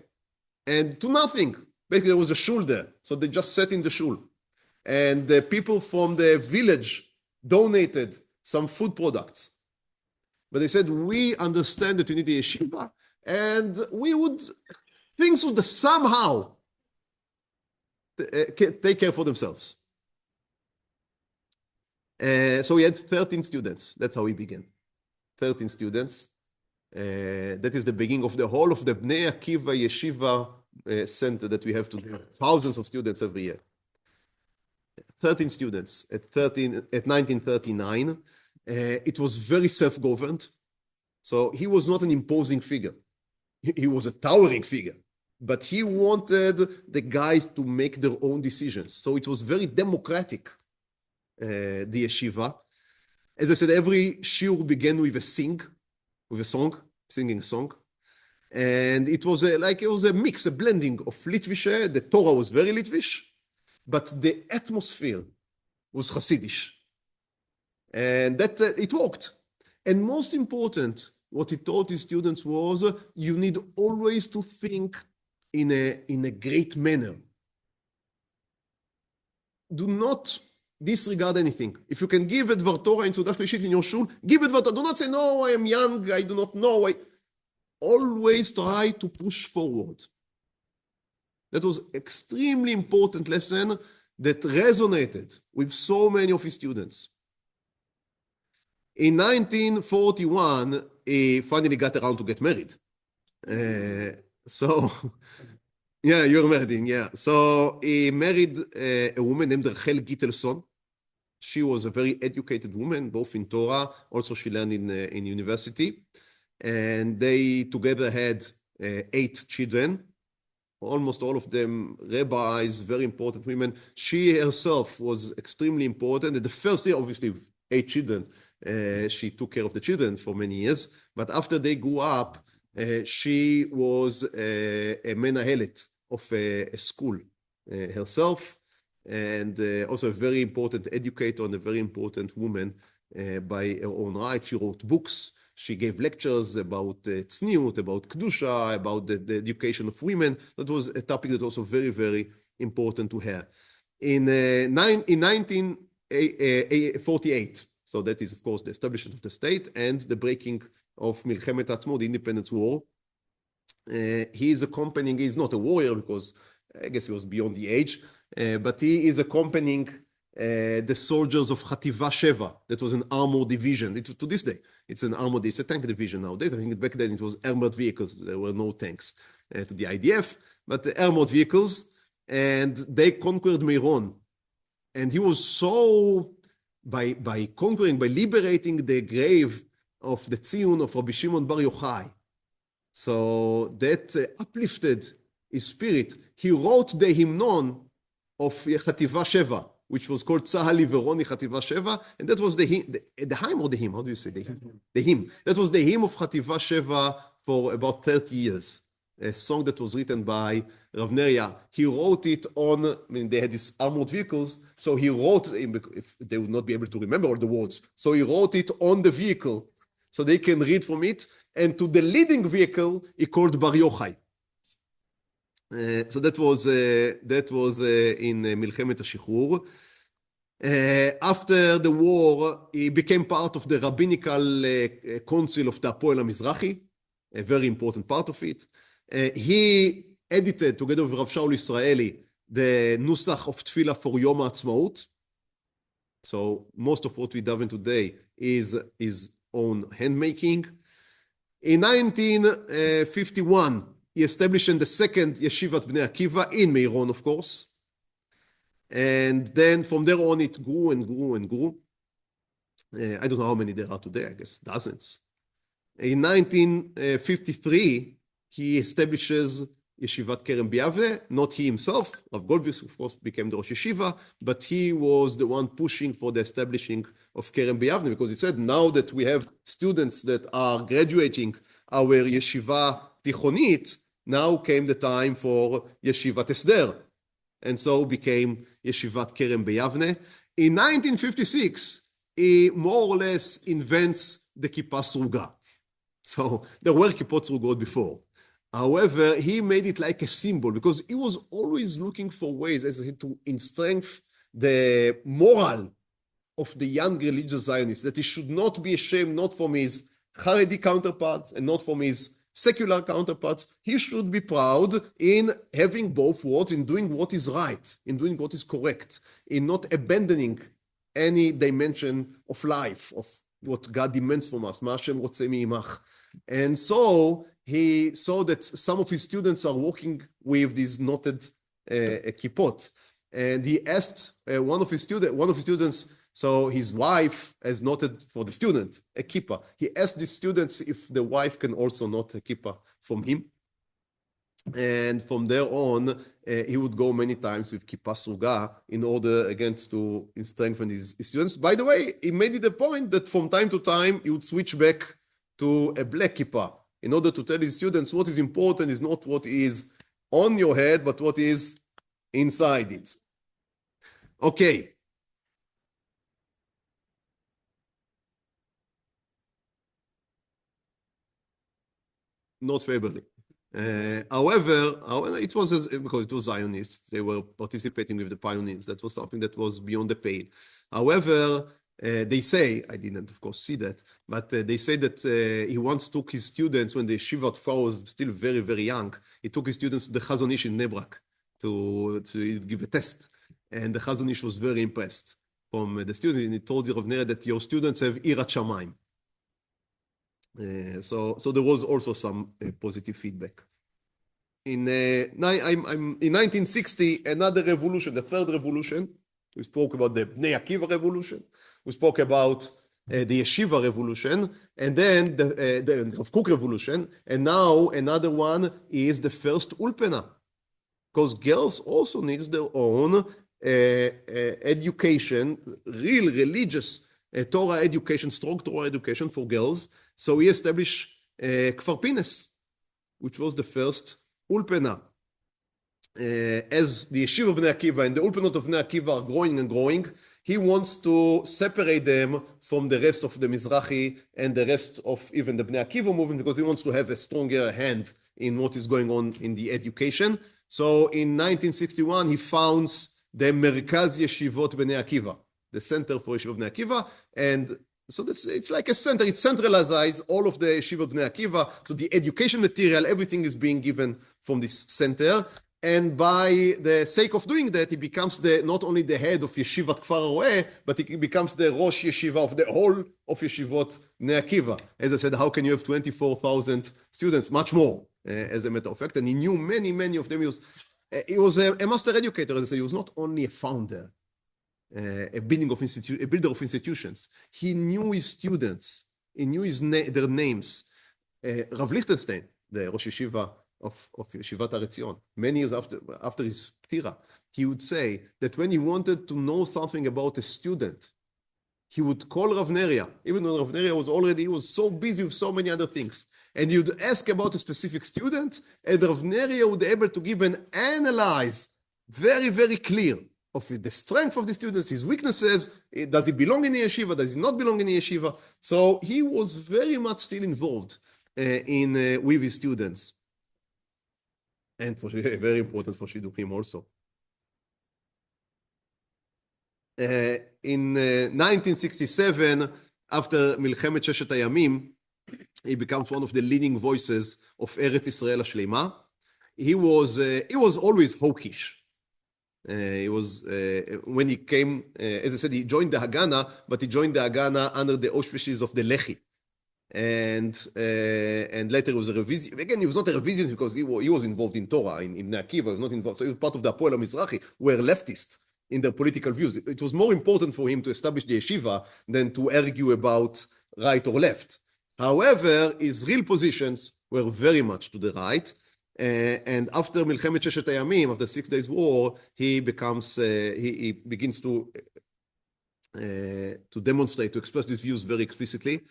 and to nothing. Basically, there was a shul there, so they just sat in the shul. And the people from the village donated some food products. But they said, we understand that you need the yeshiva, and things would somehow take care for themselves. So we had 13 students. That's how we began. 13 students. That is the beginning of the whole of the Bnei Akiva Yeshiva Center that we have today. Thousands of students every year. 13 students at 1939. It was very self-governed. So he was not an imposing figure. He was a towering figure. But he wanted the guys to make their own decisions. So it was very democratic, the yeshiva. As I said, every shiur began with a singing a song. And it was a mix, a blending of Litvish. The Torah was very Litvish, but the atmosphere was Hasidish. And that it worked. And most important, what he taught his students was you need always to think in a great manner. Do not disregard anything. If you can give a Dvar Torah in Sudah Shlishit in your shul, give a Dvar Torah. Do not say, no, I am young, I do not know. Always try to push forward. That was extremely important lesson that resonated with so many of his students. In 1941, he finally got around to get married. Yeah, you're married, yeah. So he married a woman named Rachel Gittelson. She was a very educated woman, both in Torah, also she learned in university. And they together had 8 children, almost all of them rabbis, very important women. She herself was extremely important. In the first year, obviously, with 8 children, she took care of the children for many years. But after they grew up, she was a menahelet of a school herself, and also a very important educator and a very important woman by her own right. She wrote books. She gave lectures about tzniut, about kedusha, about the education of women. That was a topic that was also very, very important to her. In 1948, so that is, of course, the establishment of the state and the breaking of Milchemet Ha'atzmaut, the Independence War. He is accompanying, he's not a warrior because I guess he was beyond the age, but he is accompanying the soldiers of Chativa Sheva. That was an armored division. To this day, it's an armored, it's a tank division nowadays. I think back then it was armored vehicles. There were no tanks to the IDF, but armored vehicles. And they conquered Meron. And he was so, by conquering, by liberating the grave of the Tziyun of Rabbi Shimon Bar Yochai. So that uplifted his spirit. He wrote the hymnon of Chativa Sheva, which was called Tzahal Liveroni Chativa Sheva, and that was the hymn, or the hymn, how do you say the hymn? The hymn. That was the hymn of Chativa Sheva for about 30 years. A song that was written by Rav Neria. He wrote it on, I mean, they had these armored vehicles, so he wrote, if they would not be able to remember all the words, so he wrote it on the vehicle, so they can read from it, and to the leading vehicle, he called Bar Yochai. So that was in Milchemet HaShichrur. After the war, he became part of the rabbinical council of the Hapoel HaMizrachi, a very important part of it. He edited, together with Rav Shaul Israeli, the Nusach of Tefillah for Yom HaAtzmaut. So most of what we daven today is his own handmaking. In 1951, he established the second Yeshivat Bnei Akiva in Meiron, of course. And then from there on, it grew and grew and grew. I don't know how many there are today, I guess dozens. In 1953, he establishes Yeshivat Kerem B'Yavneh, not he himself. Rav Goldvius, of course, became the Rosh Yeshiva, but he was the one pushing for the establishing of Kerem B'Yavneh, because he said, now that we have students that are graduating our Yeshiva Tichonit, now came the time for Yeshivat Esder. And so became Yeshivat Kerem B'Yavneh. In 1956, he more or less invents the Kippah Sruga. So there were Kippot Srugot before. However, he made it like a symbol because he was always looking for ways as to strengthen the moral of the young religious Zionists, that he should not be ashamed, not from his Haredi counterparts and not from his secular counterparts. He should be proud in having both worlds, in doing what is right, in doing what is correct, in not abandoning any dimension of life, of what God demands from us. And so he saw that some of his students are working with these knotted kippot. And he asked one of his students, so his wife has knotted for the student a kippah. He asked the students if the wife can also knot a kippah from him. And from there on, he would go many times with kippah sruga in order, again, to strengthen his students. By the way, he made it a point that from time to time, he would switch back to a black kippah in order to tell his students what is important is not what is on your head, but what is inside it. Okay. Not favorably. However, it was because it was Zionists. They were participating with the pioneers. That was something that was beyond the pale. However, they say, I didn't, of course, see that, but they say that he once took his students when the Yeshiva Tfar was still very, very young. He took his students to the Chazon Ish in Nebrak to give a test. And the Chazon Ish was very impressed from the students. And he told the Rav Neria that your students have Irat Shamayim. So there was also some positive feedback. In 1960, another revolution, the third revolution, we spoke about the Bnei Akiva revolution, we spoke about the Yeshiva revolution, and then the Rav Kook revolution, and now another one is the first Ulpana, because girls also need their own education, real religious Torah education, strong Torah education for girls. So he established Kfar Pines, which was the first Ulpana. As the Yeshiva of Bnei Akiva and the Ulpanot of Bnei Akiva are growing and growing, he wants to separate them from the rest of the Mizrahi and the rest of even the Bnei Akiva movement, because he wants to have a stronger hand in what is going on in the education. So in 1961, he founds the Merkaz Yeshivot Bnei Akiva, the Center for Yeshiva Bnei Akiva, and so it's like a center. It centralizes all of the Yeshiva Bnei Akiva. So the education material, everything is being given from this center. And by the sake of doing that, he becomes not only the head of Yeshivat Kfar Roeh, but he becomes the Rosh Yeshiva of the whole of Yeshivot Bnei Akiva. As I said, how can you have 24,000 students? Much more, as a matter of fact. And he knew many of them. He was a master educator. As I said, he was not only a founder, a builder of institutions. He knew his students. He knew their names. Rav Lichtenstein, the Rosh Yeshiva of Yeshivat Har Etzion, many years after his Ptira, he would say that when he wanted to know something about a student, he would call Rav Neria, even though Rav Neria was so busy with so many other things. And he would ask about a specific student, and Rav Neria would be able to give an analyze very, very clear of the strength of the students, his weaknesses, does he belong in the yeshiva, does he not belong in the yeshiva? So he was very much still involved with his students. And very important for Shidduchim also. In 1967, after Milchemet Sheshet HaYamim, he becomes one of the leading voices of Eretz Yisrael HaShleima. He was always hawkish. When he came, as I said, he joined the Haganah, but he joined the Haganah under the auspices of the Lehi. And later it was a revision. Again, he was not a revisionist because he was involved in Torah, in Bnei Akiva, he was not involved. So he was part of the Hapoel HaMizrahi, who were leftist in their political views. It was more important for him to establish the yeshiva than to argue about right or left. However, his real positions were very much to the right. And after Milchemet Sheshet HaYamim, after 6 Days War, he begins to demonstrate, to express these views very explicitly.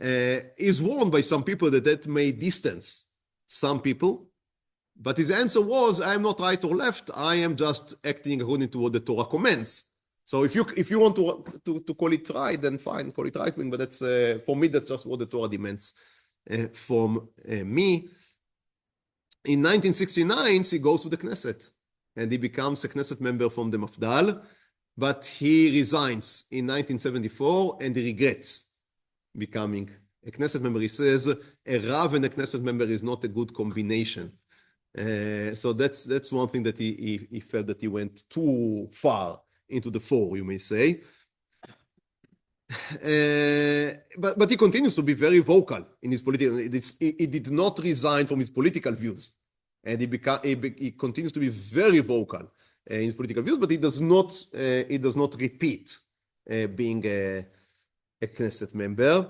Is warned by some people that may distance some people, but his answer was, I am not right or left, I am just acting according to what the Torah commands. So if you want to call it right, then fine, call it right wing, but that's for me, that's just what the Torah demands from me. In 1969, he goes to the Knesset, and he becomes a Knesset member from the Mafdal, but he resigns in 1974, and he regrets becoming a Knesset member. He says a Rav and a Knesset member is not a good combination. So that's one thing that he felt that he went too far into the fore, you may say. But he continues to be very vocal in his political. He did not resign from his political views, and he continues to be very vocal in his political views. But he does not repeat being a Knesset member.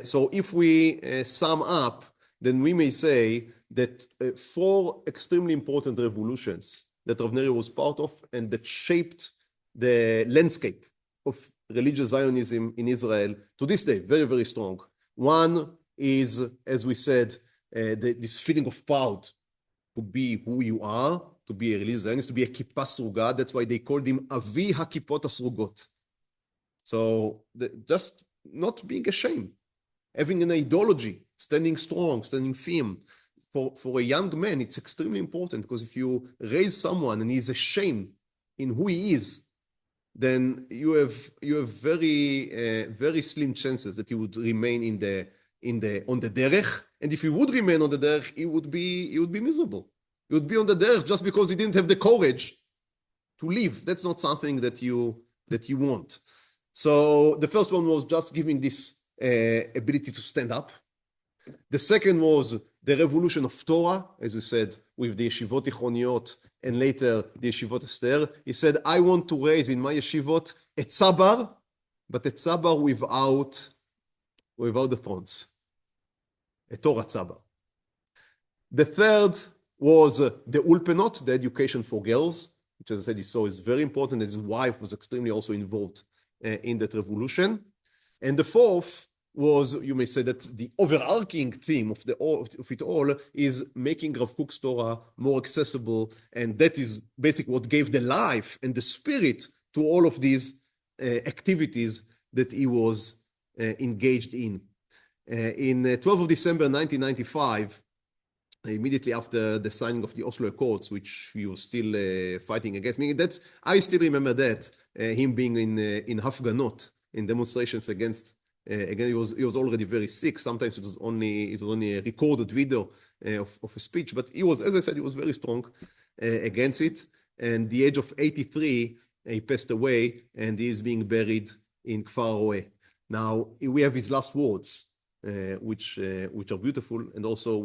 So if we sum up, then we may say that 4 extremely important revolutions that Rav Neria was part of and that shaped the landscape of religious Zionism in Israel to this day, very, very strong. One is, as we said, this feeling of proud to be who you are, to be a religious Zionist, to be a kippah sruga. That's why they called him Avi HaKippot HaSrugot. So just not being ashamed, having an ideology, standing strong, standing firm. For a young man, it's extremely important, because if you raise someone and he's ashamed in who he is, then you have very slim chances that he would remain on the derech. And if he would remain on the derech, he would be miserable. He would be on the derech just because he didn't have the courage to leave. That's not something that you want. So the first one was just giving this ability to stand up. The second was the revolution of Torah, as we said, with the yeshivot tichoniot and later the yeshivot Esther. He said, I want to raise in my yeshivot a tzabar, but a tzabar without the thorns. A Torah tzabar. The third was the ulpenot, the education for girls, which, as I said, he saw is very important. His wife was extremely also involved in that revolution. And the fourth was, you may say, that the overarching theme of it all is making Rav Kook's Torah more accessible, and that is basically what gave the life and the spirit to all of these activities that he was engaged in. In 12th of December 1995, immediately after the signing of the Oslo Accords, which he was still fighting against me, I still remember that, him being in Hafganot, in demonstrations against. Again, he was already very sick. Sometimes it was only a recorded video of a speech, but he was, as I said, he was very strong against it. And the age of 83, he passed away, and he is being buried in Kfar Roeh. Now we have his last words, which are beautiful, and also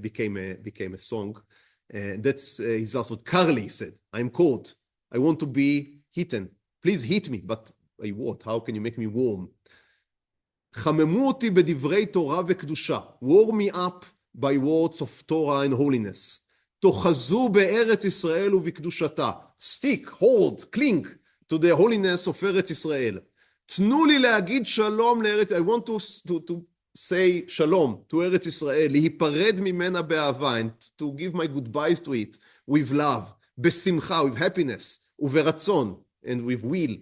became a song. That's his last word. Karli, he said, I'm cold. I want to be hidden. Please hit me, but by what? How can you make me warm? חממו אותי בדברי תורה וקדושה. Warm me up by words of Torah and holiness. תאחזו בארץ ישראל ובקדושתה. Stick, hold, cling to the holiness of ארץ ישראל. תנו לי להגיד שלום לארץ, I want to say shalom to ארץ ישראל, להיפרד ממנה באהבה, and to give my goodbyes to it with love, בשמחה, with happiness, וברצון, and with will.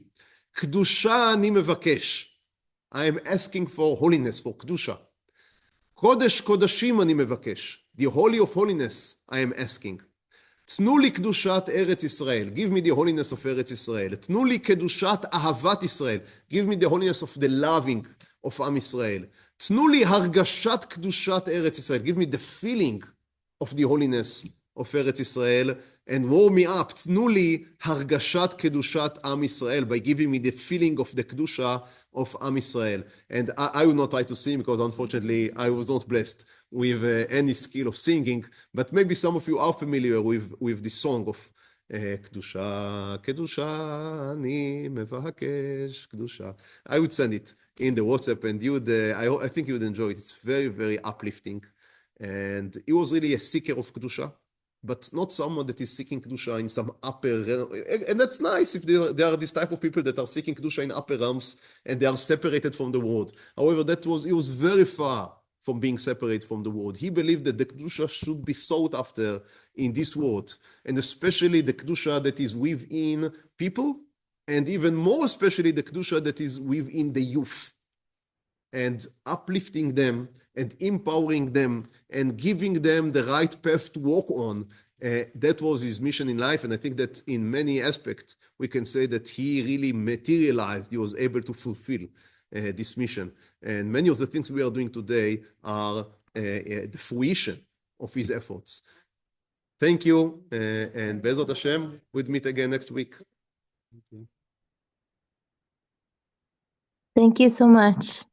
קדושה אני מבקש. I am asking for holiness, for Kedusha. Kodesh Kodashim אני מבקש. The holy of holiness I am asking. תנו לי קדושת ארץ ישראל. Give me the holiness of ארץ ישראל. תנו לי קדושת אהבת ישראל. Give me the holiness of the loving of עם ישראל. תנו לי הרגשת קדושת ארץ ישראל. Give me the feeling of the holiness of ארץ ישראל. And warm me up. תנו לי הרגשת קדושת עם ישראל, by giving me the feeling of the קדושה of Am Israel. And I will not try to sing, because unfortunately I was not blessed with any skill of singing, but maybe some of you are familiar with this song of Kedusha, Kedusha, Ani Mevakesh, Kedusha. I would send it in the WhatsApp, and I think you would enjoy it. It's very, very uplifting. And he was really a seeker of Kedusha, but not someone that is seeking Kedusha in some upper realm. And that's nice if there are this type of people that are seeking Kedusha in upper realms and they are separated from the world. However, he was very far from being separated from the world. He believed that the Kedusha should be sought after in this world, and especially the Kedusha that is within people, and even more especially the Kedusha that is within the youth, and uplifting them and empowering them and giving them the right path to walk on. That was his mission in life, and I think that in many aspects we can say that he really materialized, he was able to fulfill this mission. And many of the things we are doing today are the fruition of his efforts. Thank you, and Be'ezrat Hashem, we'll meet again next week. Thank you so much.